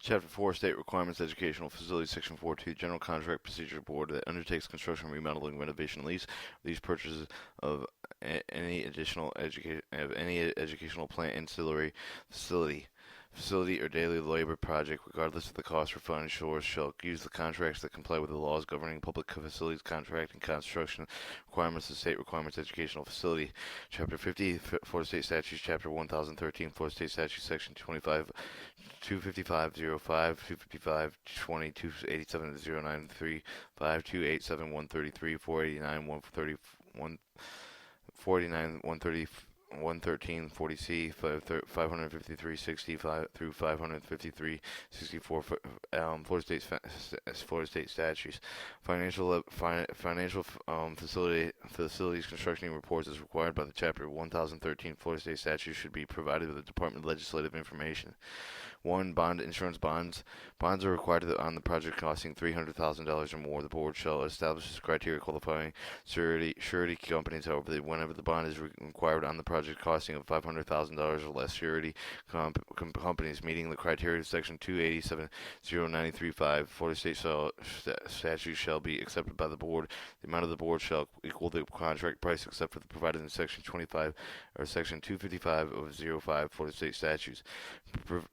Chapter 4, State Requirements, Educational Facilities, Section 4.2, General Contract Procedure Board that undertakes construction, remodeling, renovation, lease purchases of any educational plant, ancillary facility, or daily labor project, regardless of the cost for fund shores, shall use the contracts that comply with the laws governing public facilities contract and construction requirements of state requirements educational facility. Chapter 50, Florida State Statutes, Chapter 1013, Florida State Statutes, Section 25, 255.05, 255, 20, 287, 093, 5287, 133, 489, 130, 149, 130, 113, 40C, 553, 65 through 553, 64, Florida State statutes. Financial facilities construction reports as required by the Chapter 1013 Florida State statutes should be provided with the Department of Legislative Information. 1. Bond insurance bonds. Bonds are required on the project costing $300,000 or more. The board shall establish this criteria qualifying surety companies. However, whenever the bond is required on the project costing of $500,000 or less, surety companies meeting the criteria of Section 287.0935 Florida State statute shall be accepted by the board. The amount of the board shall equal the contract price except for the provided in Section 25 or Section 255 of 05 Florida State statutes.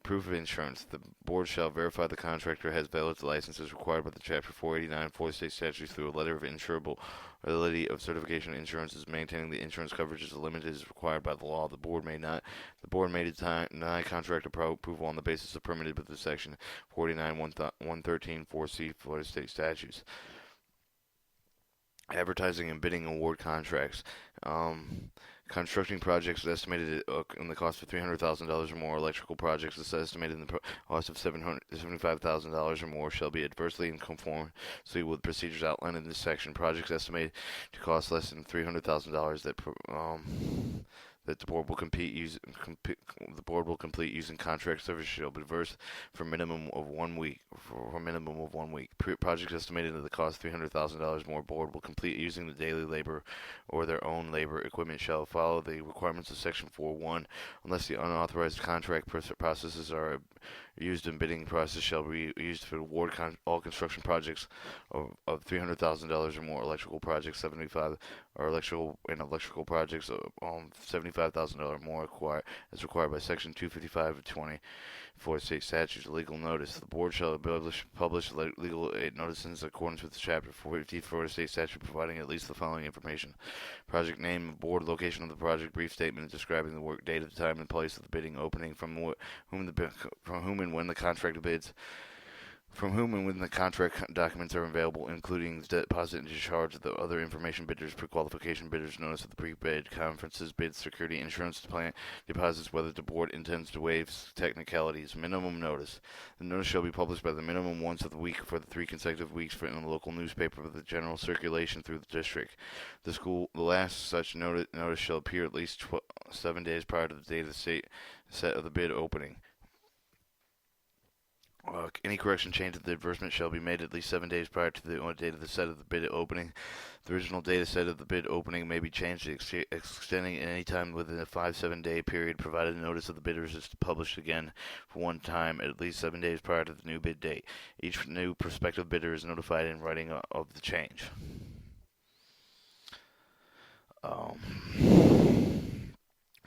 Proof of insurance. The board shall verify the contractor has valid licenses required by the Chapter 489 Florida State statutes through a letter of insurability of certification. Insurance is maintaining the insurance coverage is limited as required by the law. The board may deny contractor approval on the basis of permitted with the Section 489 113 4C Florida State statutes. Advertising and bidding award contracts. Constructing projects is estimated in the cost of $300,000 or more. Electrical projects is estimated in the cost of $75,000 or more shall be adversely in conformity with procedures outlined in this section. Projects estimated to cost less than $300,000 that the board will complete using contract service shall be adverse for a minimum of 1 week. Projects estimated at the cost $300,000 more board will complete using the daily labor or their own labor equipment shall follow the requirements of Section 4.1 unless the unauthorized contract processes are used in bidding process shall be used to award all construction projects of $300,000 or more. Electrical projects 75 or electrical projects $75,000 or more as required by Section 255 of 20 Florida State statutes. Legal notice. The board shall publish legal aid notices in accordance with Chapter 450 Florida State statute, providing at least the following information: project name, board, location of the project, brief statement describing the work, date, of the time and place of the bidding opening, from whom and when the contract bids, from whom and when the contract documents are available, including the deposit and discharge of the other information, bidders, pre-qualification bidders, notice of the pre-bid conferences, bids, security, insurance, plant deposits, whether the board intends to waive technicalities. Minimum notice. The notice shall be published by the minimum once of the week for the 3 consecutive weeks in the local newspaper of the general circulation through the district. The last such notice shall appear at least 7 days prior to the date of the set of the bid opening. Any correction, change, of the advertisement shall be made at least 7 days prior to the date of the set of the bid opening. The original data set of the bid opening may be changed, extending at any time within a 5-7 day period, provided notice of the bidders is published again for one time at least 7 days prior to the new bid date. Each new prospective bidder is notified in writing of the change.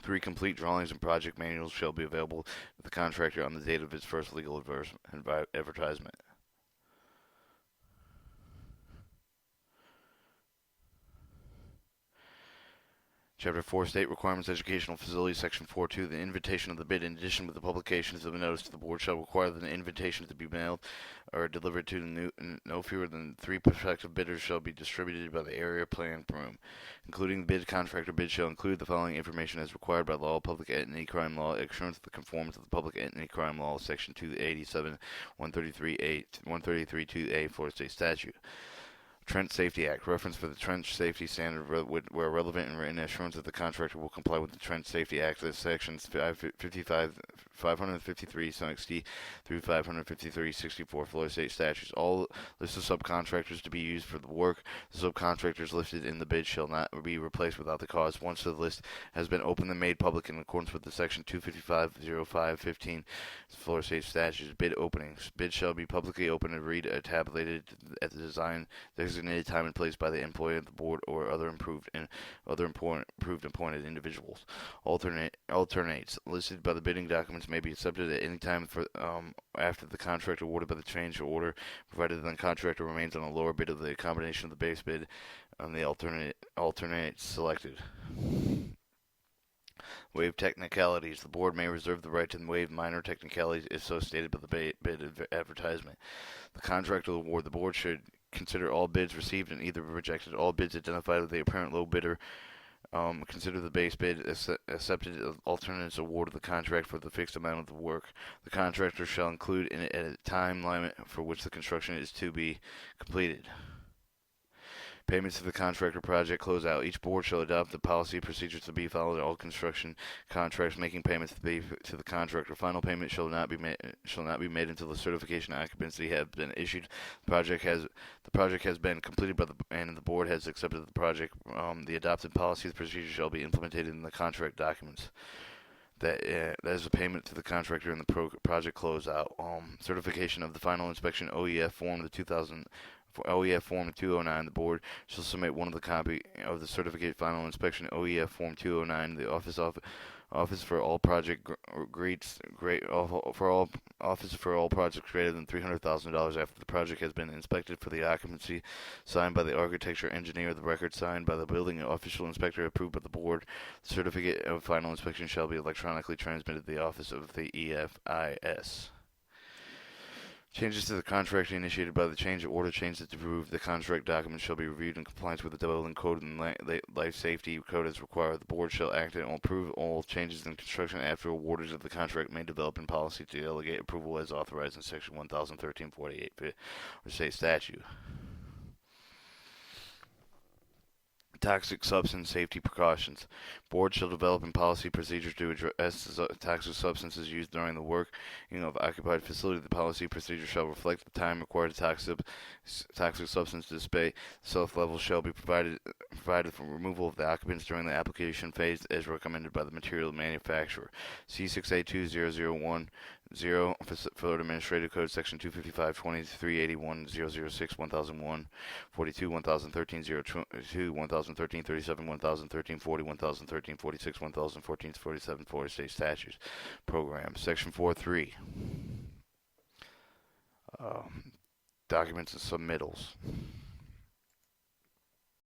3 complete drawings and project manuals shall be available to the contractor on the date of his first legal advertisement. Chapter 4, State Requirements, Educational Facilities, Section 4.2, the invitation of the bid. In addition with the publications of the notice to the board shall require that the invitation to be mailed or delivered to no fewer than 3 prospective bidders shall be distributed by the area plan room. Including the bid, contractor bid shall include the following information as required by law: public entity crime law, assurance of the conformance of the public entity crime law, Section 287, 133.2A, Florida State statute. Trench Safety Act. Reference for the Trench Safety Standard where relevant and written assurance that the contractor will comply with the Trench Safety Act. Sections 553 60 through 553 64 Florida State statutes. All lists of subcontractors to be used for the work. The subcontractors listed in the bid shall not be replaced without the cause. Once the list has been opened and made public in accordance with the Section 255.05.15 Florida State statutes, bid openings. Bids shall be publicly opened and read tabulated at the designated time and place by the employee of the board or other approved appointed individuals. Alternates listed by the bidding documents may be accepted at any time after the contract awarded by the change order, provided the contractor remains on a lower bid of the combination of the base bid on the alternates selected. Waive technicalities. The board may reserve the right to waive minor technicalities if so stated by the bid advertisement. The contractor will award. The board should consider all bids received and either rejected all bids identified with the apparent low bidder. Consider the base bid accepted alternates award of the contract for the fixed amount of the work. The contractor shall include in it a time limit for which the construction is to be completed. Payments to the contractor project closeout. Each board shall adopt the policy procedures to be followed in all construction contracts making payments to the contractor. Final payment shall not be made until the certification of occupancy has been issued. The project has been completed and the board has accepted the project. The adopted policy procedures shall be implemented in the contract documents. That is a payment to the contractor in the project closeout. Certification of the final inspection OEF form OEF Form 209, the board shall submit one of the copy of the certificate final inspection OEF Form 209. The office for all project for all projects greater than $300,000 after the project has been inspected for the occupancy, signed by the architecture engineer. The record signed by the building official inspector, approved by the board. The certificate of final inspection shall be electronically transmitted to the office of the EFIS. Changes to the contract initiated by the change order. Changes to approve the contract documents shall be reviewed in compliance with the building code and life safety code as required. The board shall act and approve all changes in construction after awarders of the contract may develop in policy to delegate approval as authorized in Section 1013.48 or state statute. Toxic substance safety precautions. Board shall develop in policy procedures to address toxic substances used during the working of occupied facility. The policy procedure shall reflect the time required to toxic substance display. Self level shall be provided for removal of the occupants during the application phase as recommended by the material manufacturer. C6A20010 Florida Administrative Code Section 255 2381 006 1001 42 1013 02 1013 37 1013 40 1013 46 1014 47 Florida State Statutes Program. Section 4.3 Documents and submittals.